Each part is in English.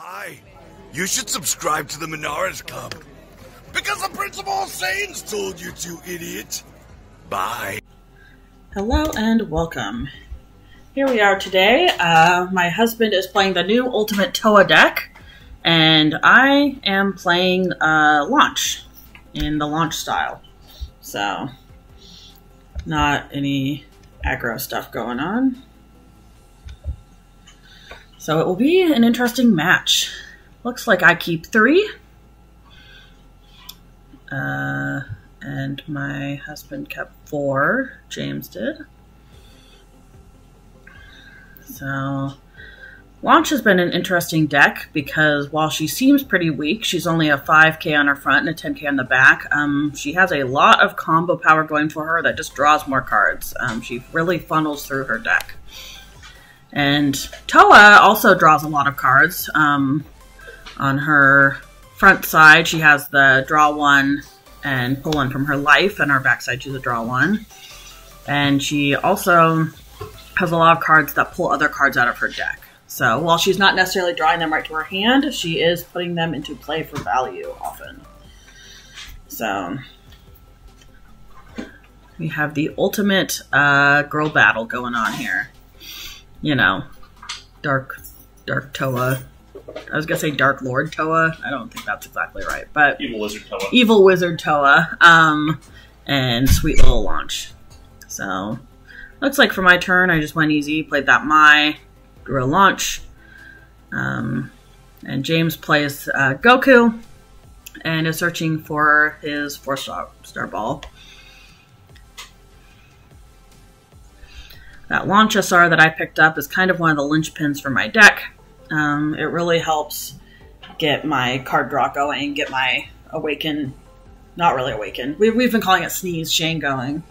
Hi, you should subscribe to the Monaresclub. Because the Principal of Saiyans told you to, idiot. Bye. Hello and welcome. Here we are today. My husband is playing the new Ultimate Towa deck, and I am playing Launch in the Launch style. So, not any aggro stuff going on. So it will be an interesting match. Looks like I keep 3. And my husband kept 4. James did. So Launch has been an interesting deck because while she seems pretty weak, she's only a 5k on her front and a 10k on the back. She has a lot of combo power going for her that just draws more cards. She really funnels through her deck. And Towa also draws a lot of cards. On her front side, she has the draw 1 and pull 1 from her life, and her back side, she's a draw 1. And she also has a lot of cards that pull other cards out of her deck. So while she's not necessarily drawing them right to her hand, she is putting them into play for value often. So we have the ultimate girl battle going on here. You know, Dark Towa. I was gonna say Dark Lord Towa. I don't think that's exactly right, but Evil Wizard Towa. Evil Wizard Towa. And Sweet Little Launch. So, looks like for my turn, I just went easy, played that Mai, drew a Launch. And James plays Goku and is searching for his 4-star ball. That Launch SR that I picked up is kind of one of the linchpins for my deck. It really helps get my card draw going, get my Awaken, not really Awaken. We've been calling it Sneeze Shane going.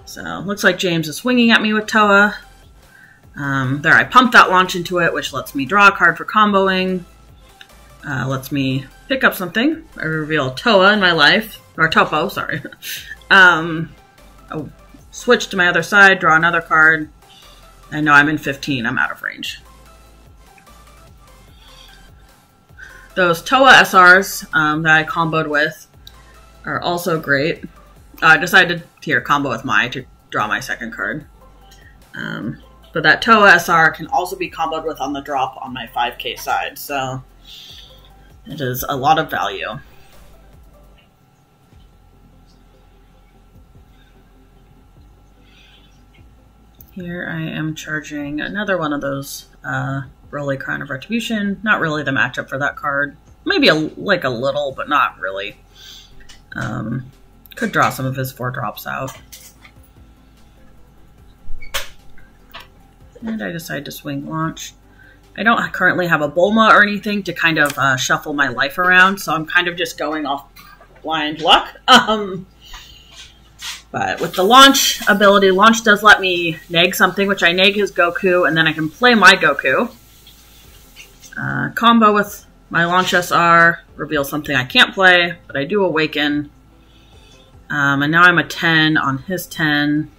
So, looks like James is swinging at me with Towa. There, I pumped that Launch into it, which lets me draw a card for comboing. Lets me pick up something. I reveal Towa in my life, or Topo, sorry. Switch to my other side, draw another card. I know I'm in 15, I'm out of range. Those Towa SRs that I comboed with are also great. I decided to combo with Mai to draw my second card. But that Towa SR can also be comboed with on the drop on my 5k side, so it is a lot of value. Here I am charging another one of those Broly Crown of Retribution. Not really the matchup for that card. Maybe like a little, but not really. Could draw some of his 4 drops out. And I decide to swing Launch. I don't currently have a Bulma or anything to kind of shuffle my life around, so I'm kind of just going off blind luck. But with the Launch ability, Launch does let me neg something, which I neg his Goku, and then I can play my Goku. Combo with my Launch SR, reveal something I can't play, but I do Awaken. And now I'm a 10 on his 10.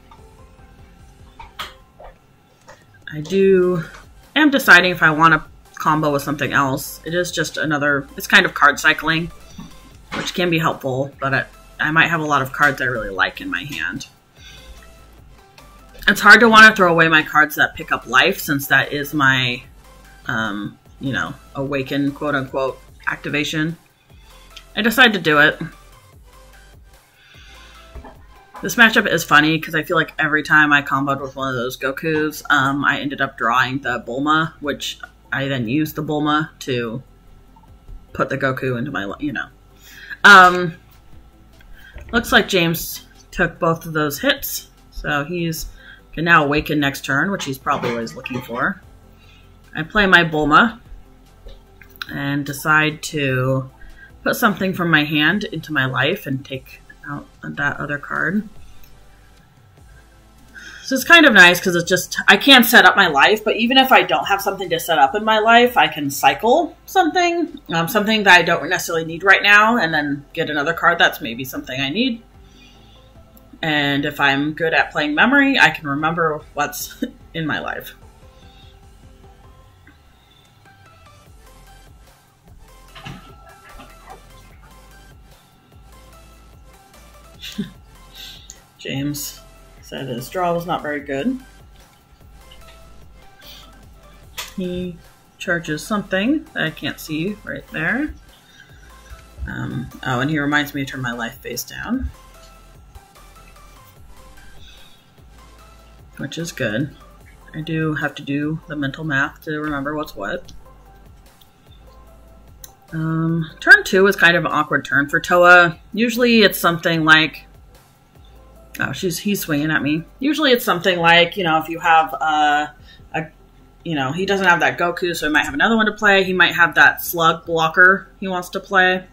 I'm deciding if I want to combo with something else. It is just it's kind of card cycling, which can be helpful, but I might have a lot of cards I really like in my hand. It's hard to want to throw away my cards that pick up life, since that is my, Awaken, quote-unquote, activation. I decided to do it. This matchup is funny, because I feel like every time I comboed with one of those Gokus, I ended up drawing the Bulma, which I then used the Bulma to put the Goku into my, Looks like James took both of those hits, so he's can now Awaken next turn, which he's probably always looking for. I play my Bulma and decide to put something from my hand into my life and take out that other card. So it's kind of nice because it's just, I can set up my life, but even if I don't have something to set up in my life, I can cycle something, something that I don't necessarily need right now, and then get another card that's maybe something I need. And if I'm good at playing memory, I can remember what's in my life. James said his draw was not very good. He charges something that I can't see right there. Oh, and he reminds me to turn my life face down. Which is good. I do have to do the mental math to remember what's what. Turn 2 is kind of an awkward turn for Towa. Usually it's something like... Oh, he's swinging at me. Usually it's something like, you know, if you have you know, he doesn't have that Goku, so he might have another one to play. He might have that slug blocker he wants to play.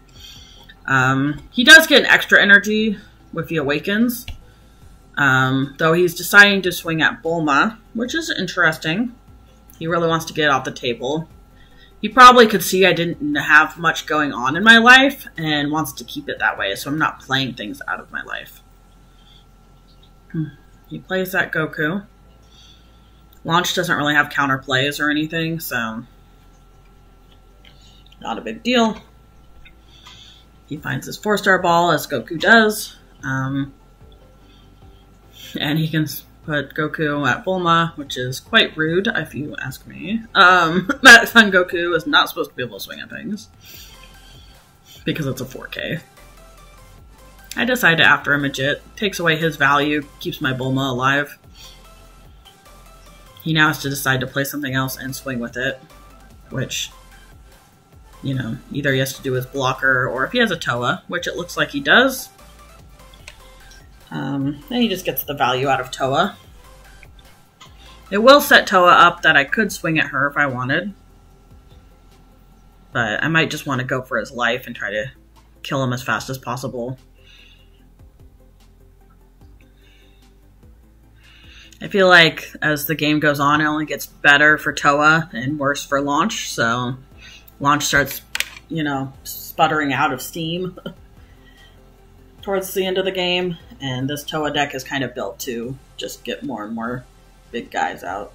He does get an extra energy if he awakens. Though he's deciding to swing at Bulma, which is interesting. He really wants to get it off the table. He probably could see I didn't have much going on in my life and wants to keep it that way, so I'm not playing things out of my life. He plays that Goku. Launch doesn't really have counterplays or anything, so not a big deal. He finds his 4-star ball, as Goku does. And he can put Goku at Bulma, which is quite rude, if you ask me. That Son Goku is not supposed to be able to swing at things, because it's a 4K. I decide to after him a Jit. Takes away his value, keeps my Bulma alive. He now has to decide to play something else and swing with it, which, you know, either he has to do his blocker or if he has a Towa, which it looks like he does, then he just gets the value out of Towa. It will set Towa up that I could swing at her if I wanted, but I might just want to go for his life and try to kill him as fast as possible. I feel like as the game goes on, it only gets better for Towa and worse for Launch. So Launch starts, you know, sputtering out of steam towards the end of the game. And this Towa deck is kind of built to just get more and more big guys out.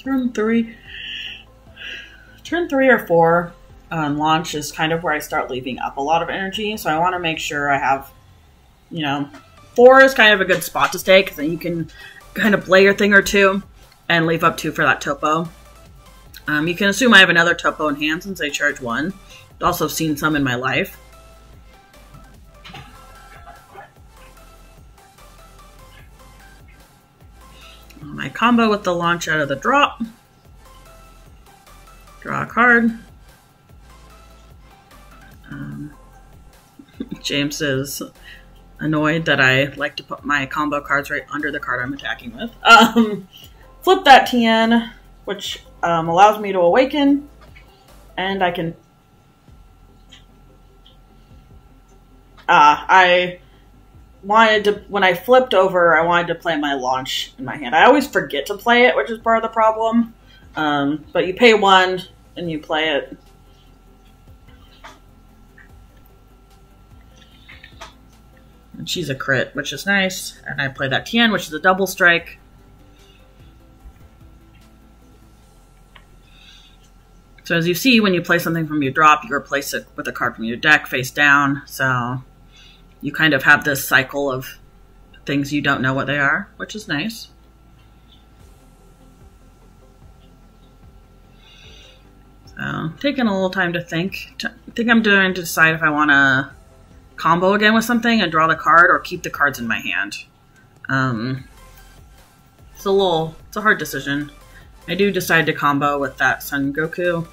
Turn 3 or 4 on Launch is kind of where I start leaving up a lot of energy, so I want to make sure I have, you know, 4 is kind of a good spot to stay, because then you can kind of play your thing or two and leave up 2 for that Topo. You can assume I have another Topo in hand since I charge 1. I've also seen some in my life. My combo with the Launch out of the drop. Draw a card. James is annoyed that I like to put my combo cards right under the card I'm attacking with. Flip that Tien, which allows me to awaken, and I can... I wanted to, when I flipped over, I wanted to play my Launch in my hand. I always forget to play it, which is part of the problem. But you pay 1 and you play it. And she's a crit, which is nice. And I play that Tien, which is a double strike. So as you see, when you play something from your drop, you replace it with a card from your deck face down. So you kind of have this cycle of things you don't know what they are, which is nice. So, taking a little time to think. I think I'm going to decide if I want to combo again with something and draw the card, or keep the cards in my hand. It's a hard decision. I do decide to combo with that Son Goku.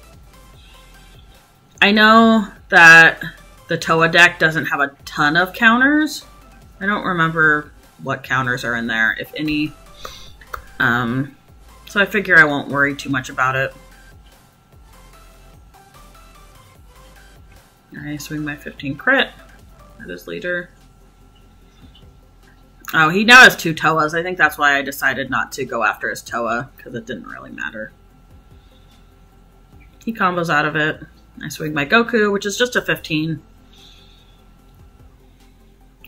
I know that the Towa deck doesn't have a ton of counters. I don't remember what counters are in there, if any. So I figure I won't worry too much about it. I swing my 15 crit at his leader. Oh, he now has 2 Towas. I think that's why I decided not to go after his Towa, because it didn't really matter. He combos out of it. I swing my Goku, which is just a 15.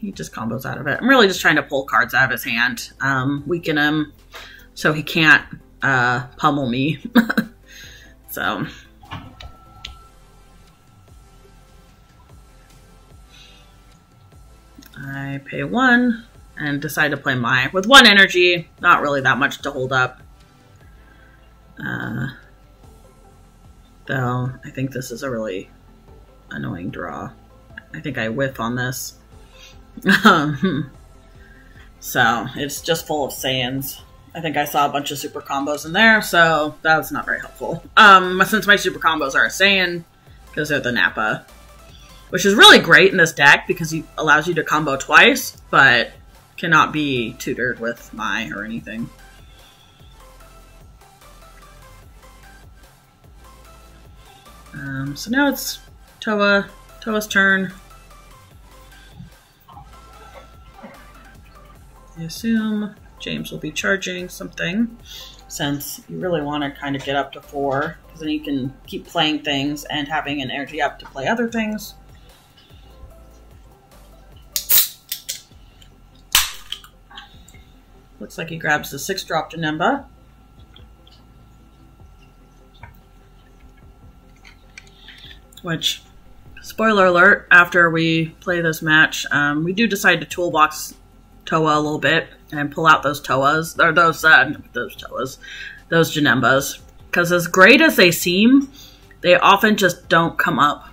he just combos out of it. I'm really just trying to pull cards out of his hand, weaken him so he can't pummel me. So I pay 1 and decide to play Mai. With 1 energy, not really that much to hold up. Though I think this is a really annoying draw. I think I whiff on this. So it's just full of Saiyans. I think I saw a bunch of super combos in there, so that's not very helpful. Since my super combos are a Saiyan, because they're the Nappa. Which is really great in this deck because it allows you to combo twice, but cannot be tutored with Mai or anything. So now it's Towa's turn. I assume James will be charging something, since you really want to kind of get up to 4, because then you can keep playing things and having an energy up to play other things. Looks like he grabs the 6-drop Janemba. Which, spoiler alert, after we play this match, we do decide to toolbox Towa a little bit and pull out those Towas, or those Janembas. Because as great as they seem, they often just don't come up.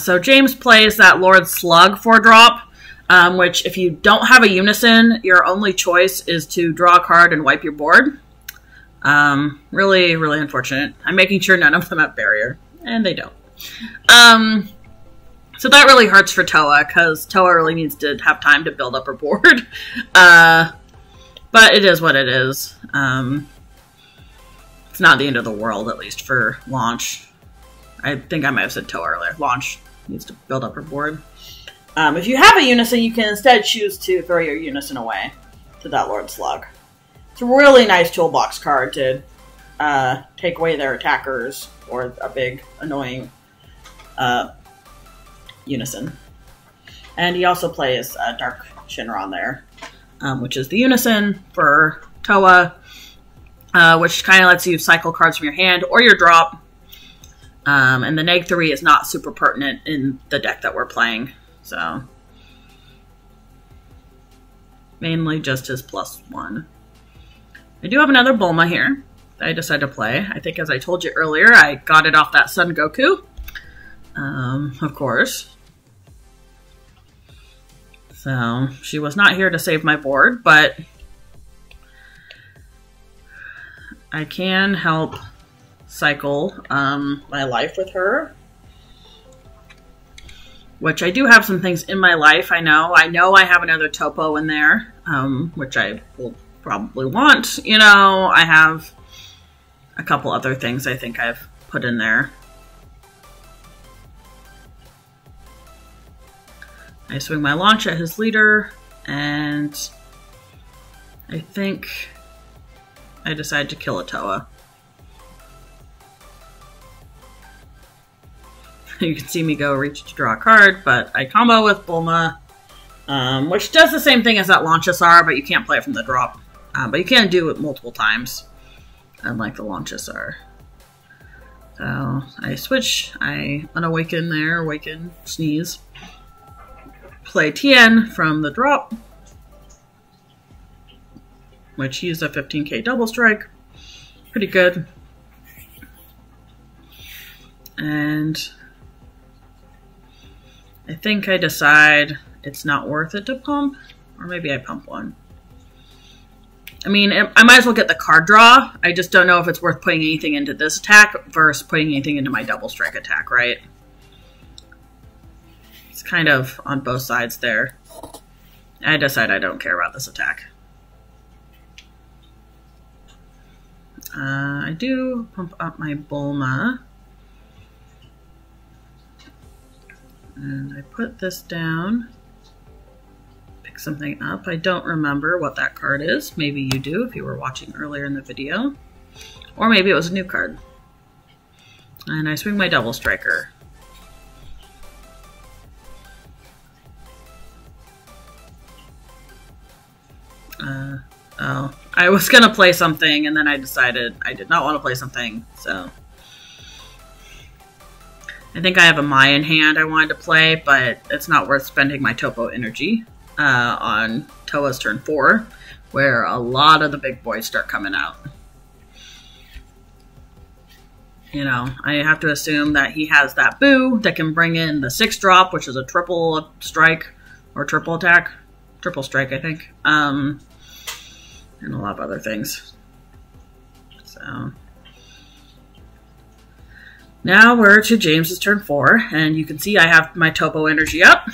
So James plays that Lord Slug 4-drop, which if you don't have a Unison, your only choice is to draw a card and wipe your board. Really, really unfortunate. I'm making sure none of them have barrier, and they don't. So that really hurts for Towa, because Towa really needs to have time to build up her board. But it is what it is. It's not the end of the world, at least for Launch. I think I might have said Towa earlier. Launch needs to build up her board. If you have a Unison, you can instead choose to throw your Unison away to that Lord Slug. It's a really nice toolbox card to take away their attackers or a big, annoying Unison. And he also plays Dark Shinron there, which is the Unison for Towa, which kind of lets you cycle cards from your hand or your drop. And the -3 is not super pertinent in the deck that we're playing. So, mainly just his +1. I do have another Bulma here that I decided to play. I think, as I told you earlier, I got it off that Son Goku. Of course. So, she was not here to save my board, but I can help cycle my life with her. Which I do have some things in my life, I know. I know I have another Topo in there, which I will probably want. You know, I have a couple other things I think I've put in there. I swing my launch at his leader, and I think I decide to kill a Towa. You can see me go reach to draw a card, but I combo with Bulma, which does the same thing as that Launchasar, but you can't play it from the drop. But you can do it multiple times, unlike the Launchasar. So I switch, I unawaken there, awaken, sneeze. Play Tien from the drop, which used a 15k double strike. Pretty good. And I think I decide it's not worth it to pump, or maybe I pump one. I mean, I might as well get the card draw. I just don't know if it's worth putting anything into this attack versus putting anything into my double strike attack, right? It's kind of on both sides there. I decide I don't care about this attack. I do pump up my Bulma. And I put this down. Pick something up. I don't remember what that card is. Maybe you do if you were watching earlier in the video. Or maybe it was a new card. And I swing my double striker. I was going to play something, and then I decided I did not want to play something, so... I think I have a Mai in hand I wanted to play, but it's not worth spending my Topo energy on Towa's turn 4, where a lot of the big boys start coming out. You know, I have to assume that he has that Boo that can bring in the 6-drop, which is a triple strike, or triple attack. Triple strike, I think. And a lot of other things. So... Now we're to James's turn 4, and you can see I have my Topo energy up,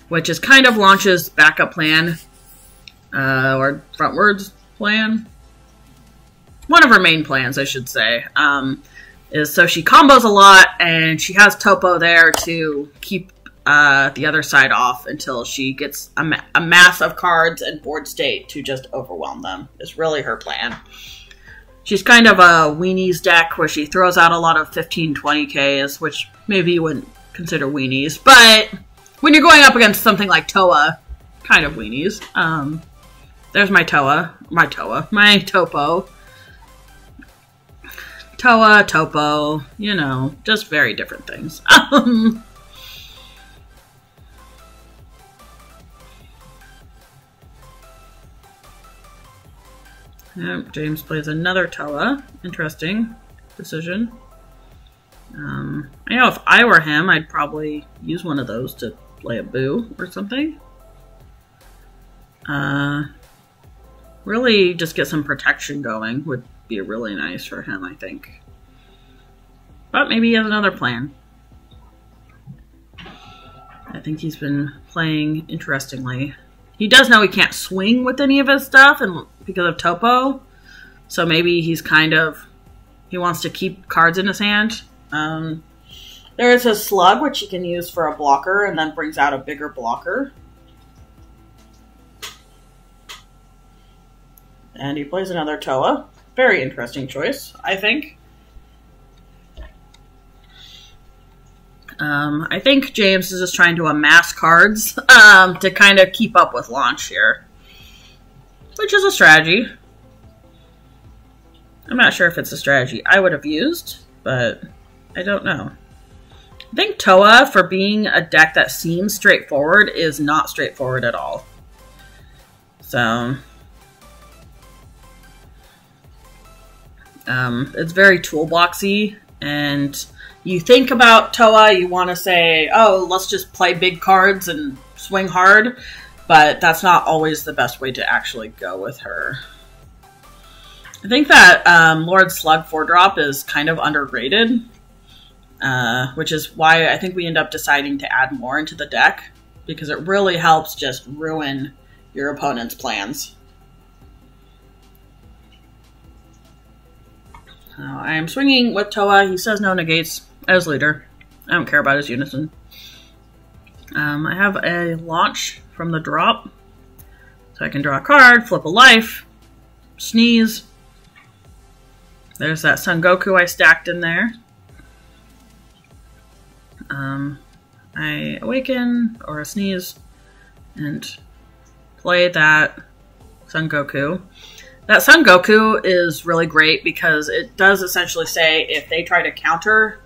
which is kind of Launch's backup plan, or frontwards plan. One of her main plans, I should say, is so she combos a lot, and she has Topo there to keep the other side off until she gets a mass of cards and board state to just overwhelm them. It's really her plan. She's kind of a weenies deck where she throws out a lot of 15-20Ks, which maybe you wouldn't consider weenies. But when you're going up against something like Towa, kind of weenies. There's my Towa. My Topo. Towa, Topo, you know, just very different things. Yep, James plays another Towa. Interesting decision. I know if I were him, I'd probably use one of those to play a Boo or something. Really just get some protection going would be really nice for him, I think. But maybe he has another plan. I think he's been playing interestingly. He does know he can't swing with any of his stuff and because of Topo. So maybe he's kind of... He wants to keep cards in his hand. There is a Slug, which he can use for a blocker and then brings out a bigger blocker. And he plays another Towa. Very interesting choice, I think. I think James is just trying to amass cards to kind of keep up with Launch here. Which is a strategy. I'm not sure if it's a strategy I would have used, but I don't know. I think Towa, for being a deck that seems straightforward, is not straightforward at all. So... it's very toolboxy, and you think about Towa, you want to say, oh, let's just play big cards and swing hard, but that's not always the best way to actually go with her. I think that Lord Slug 4-drop is kind of underrated, which is why I think we end up deciding to add more into the deck, because it really helps just ruin your opponent's plans. I am swinging with Towa. He says no negates as leader. I don't care about his unison. I have a launch from the drop. So I can draw a card, flip a life, sneeze. There's that Son Goku I stacked in there. I awaken or a sneeze and play that Son Goku. That Son Goku is really great because it does essentially say if they try to counter,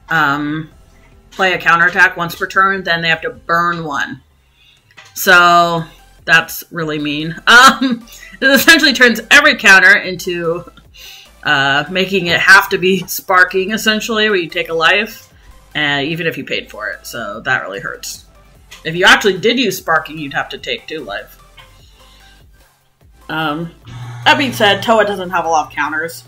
play a counterattack once per turn, then they have to burn one. So that's really mean. It essentially turns every counter into making it have to be sparking, essentially, where you take a life, even if you paid for it. So that really hurts. If you actually did use sparking, you'd have to take 2 life. That being said, Towa doesn't have a lot of counters.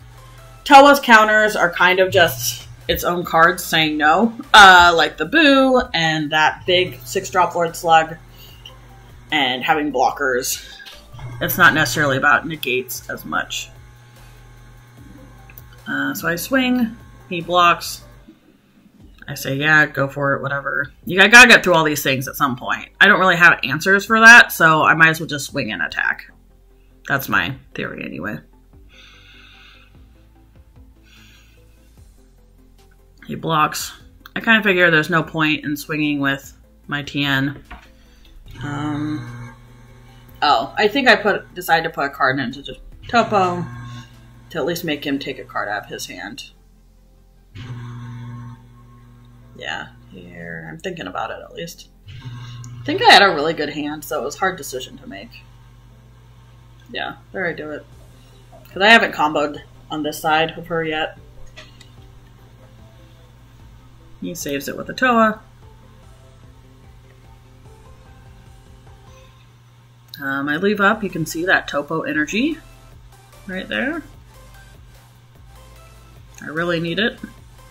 Towa's counters are kind of just its own cards saying no, like the Boo and that big 6-drop Lord Slug and having blockers. It's not necessarily about negates as much. So I swing, he blocks. I say, yeah, go for it, whatever. I gotta get through all these things at some point. I don't really have answers for that, so I might as well just swing and attack. That's my theory, anyway. He blocks. I kind of figure there's no point in swinging with my TN. Oh, I think I decided to put a card into just Topo to at least make him take a card out of his hand. Yeah, here. I'm thinking about it at least. I think I had a really good hand, so it was a hard decision to make. Yeah, there I do it. Because I haven't comboed on this side of her yet. He saves it with a Towa. I leave up, you can see that Topo energy right there. I really need it.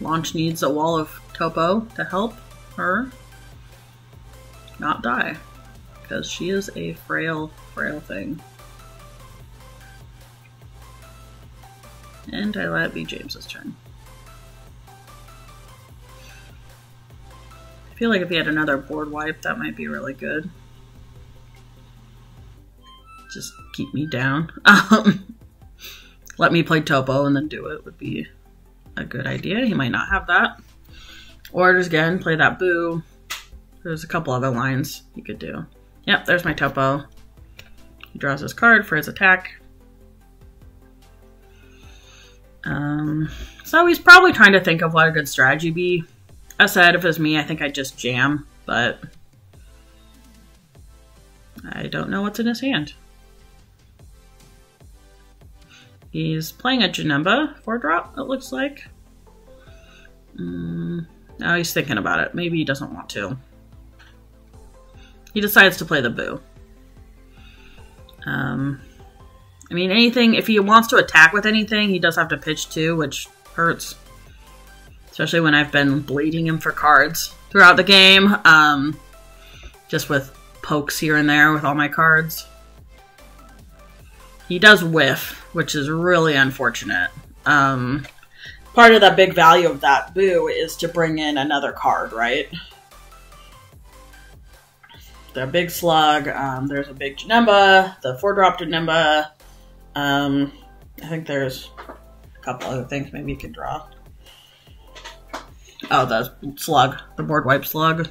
Launch needs a wall of Topo to help her not die, because she is a frail, frail thing. And I let it be James's turn. I feel like if he had another board wipe, that might be really good. Just keep me down. Let me play Topo and then do it would be a good idea. He might not have that. Or just again, play that Boo. There's a couple other lines you could do. Yep, there's my Topo. He draws his card for his attack. So he's probably trying to think of what a good strategy be. I said if it was me, I think I'd just jam, but I don't know what's in his hand. He's playing a Janemba 4-drop, it looks like. Now he's thinking about it. Maybe he doesn't want to. He decides to play the Boo. I mean, anything, if he wants to attack with anything, he does have to pitch too, which hurts. Especially when I've been bleeding him for cards throughout the game. Just with pokes here and there with all my cards. He does whiff, which is really unfortunate. Part of the big value of that Boo is to bring in another card, right? The big slug, there's a big Janemba, the 4-drop Janemba. I think there's a couple other things maybe you could draw. Oh, the slug, the board wipe slug.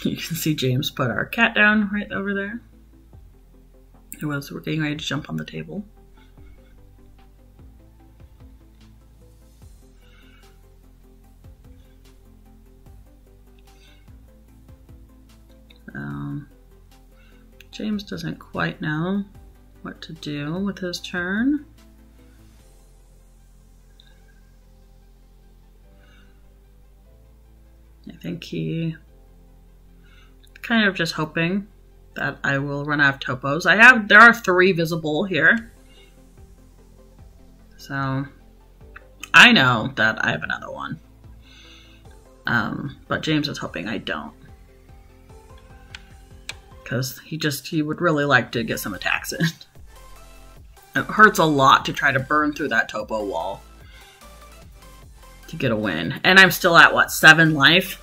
You can see James put our cat down right over there. We're getting ready to jump on the table. James doesn't quite know what to do with his turn. I think he kind of just hoping that I will run out of Topos. There are 3 visible here. So I know that I have another one. But James is hoping I don't. Because he would really like to get some attacks in. It hurts a lot to try to burn through that Topo wall to get a win. And I'm still at, what, 7 life?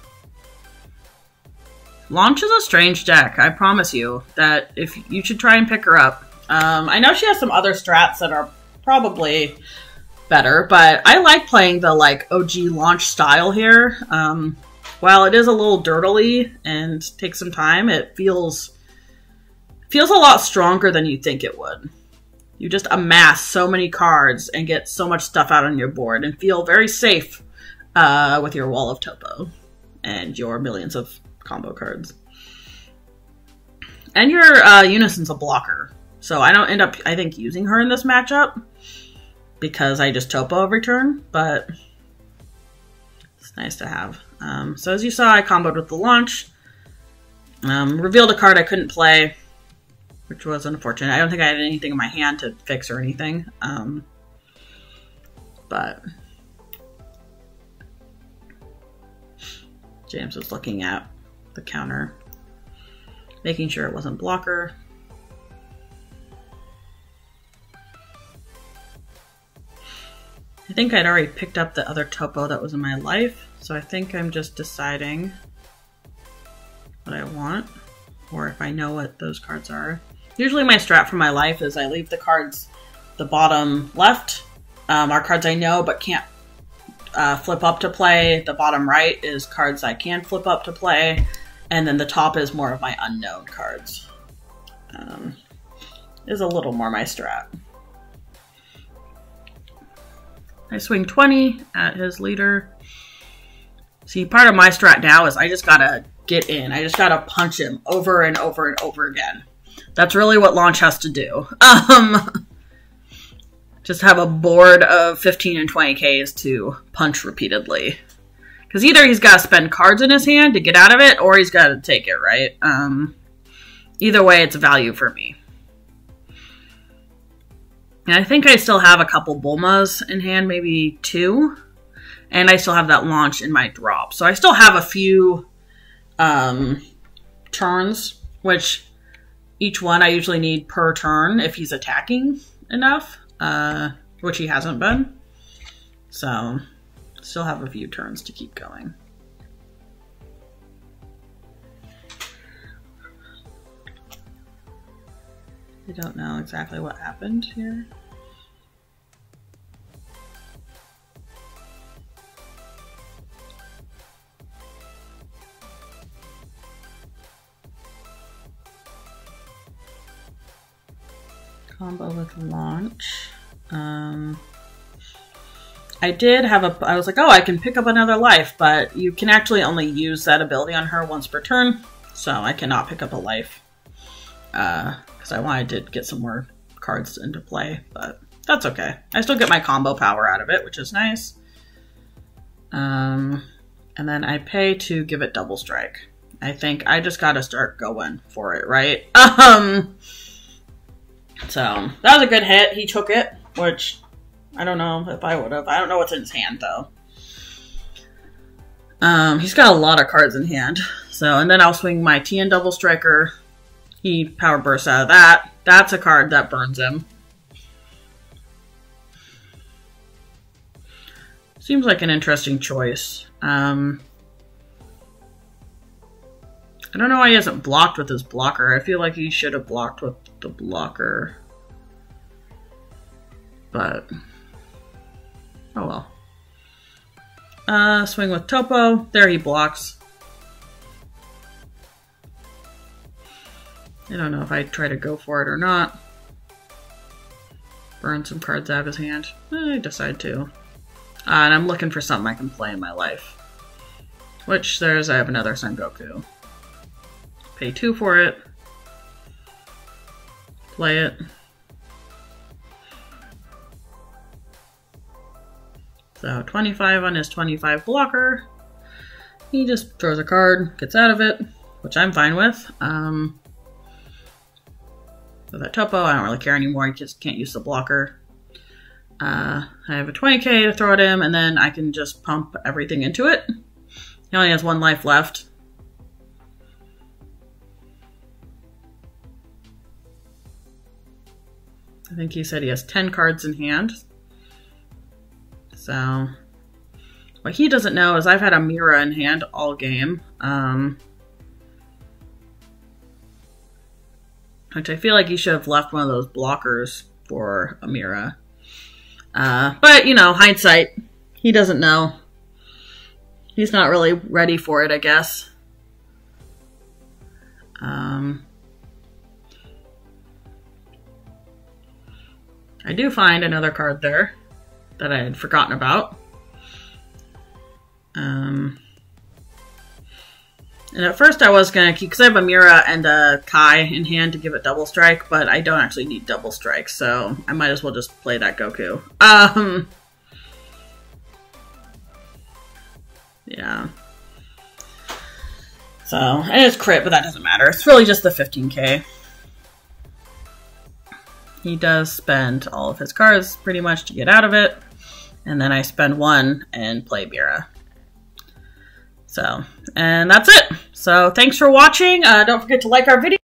Launch is a strange deck, I promise you. That if you should try and pick her up. I know she has some other strats that are probably better, but I like playing the like OG launch style here. While it is a little dirtily and takes some time, it feels a lot stronger than you think it would. You just amass so many cards and get so much stuff out on your board and feel very safe with your wall of Topo and your millions of combo cards. And your Unison's a blocker. So I don't end up, I think, using her in this matchup because I just Topo every turn, but it's nice to have. So as you saw, I comboed with the launch. Revealed a card I couldn't play, which was unfortunate. I don't think I had anything in my hand to fix or anything. But James was looking at the counter, making sure it wasn't blocker. I think I'd already picked up the other Topo that was in my life, so I think I'm just deciding what I want, or if I know what those cards are. Usually my strat for my life is I leave the cards the bottom left, are cards I know but can't flip up to play. The bottom right is cards I can flip up to play. And then the top is more of my unknown cards. Is a little more my strat. I swing 20 at his leader. See, part of my strat now is I just gotta get in. I just gotta punch him over and over and over again. That's really what launch has to do. Just have a board of 15 and 20Ks to punch repeatedly. Because either he's got to spend cards in his hand to get out of it, or he's got to take it, right? Either way, it's value for me. And I think I still have a couple Bulmas in hand, maybe 2. And I still have that launch in my drop. So I still have a few turns, which each one I usually need per turn if he's attacking enough, which he hasn't been. So still have a few turns to keep going. I don't know exactly what happened here. Combo with launch. I did have I was like, oh, I can pick up another life, but you can actually only use that ability on her once per turn, so I cannot pick up a life. Because I wanted to get some more cards into play, but that's okay. I still get my combo power out of it, which is nice. And then I pay to give it double strike. I think I just gotta start going for it, right? So that was a good hit. He took it, which I don't know if I would have. I don't know what's in his hand though. He's got a lot of cards in hand. So, and then I'll swing my TN double striker. He power bursts out of that. That's a card that burns him. Seems like an interesting choice. I don't know why he hasn't blocked with his blocker. I feel like he should have blocked with the blocker. But, oh well. Swing with Topo. There he blocks. I don't know if I try to go for it or not. Burn some cards out of his hand. I decide to. And I'm looking for something I can play in my life. Which, I have another Son Goku. Pay 2 for it. Play it. So 25 on his 25 blocker. He just throws a card, gets out of it, which I'm fine with. So that Topo, I don't really care anymore. I just can't use the blocker. I have a 20k to throw at him, and then I can just pump everything into it. He only has 1 life left. I think he said he has 10 cards in hand. So, what he doesn't know is I've had a Mira in hand all game. Which I feel like he should have left one of those blockers for a Mira. But, you know, hindsight, he doesn't know. He's not really ready for it, I guess. I do find another card there that I had forgotten about. And at first I was going to keep, because I have a Mira and a Kai in hand to give it double strike, but I don't actually need double strike, so I might as well just play that Goku. Yeah. So, and it's crit, but that doesn't matter. It's really just the 15k. He does spend all of his cards pretty much to get out of it. And then I spend 1 and play Mira. So, and that's it. So thanks for watching. Don't forget to like our video.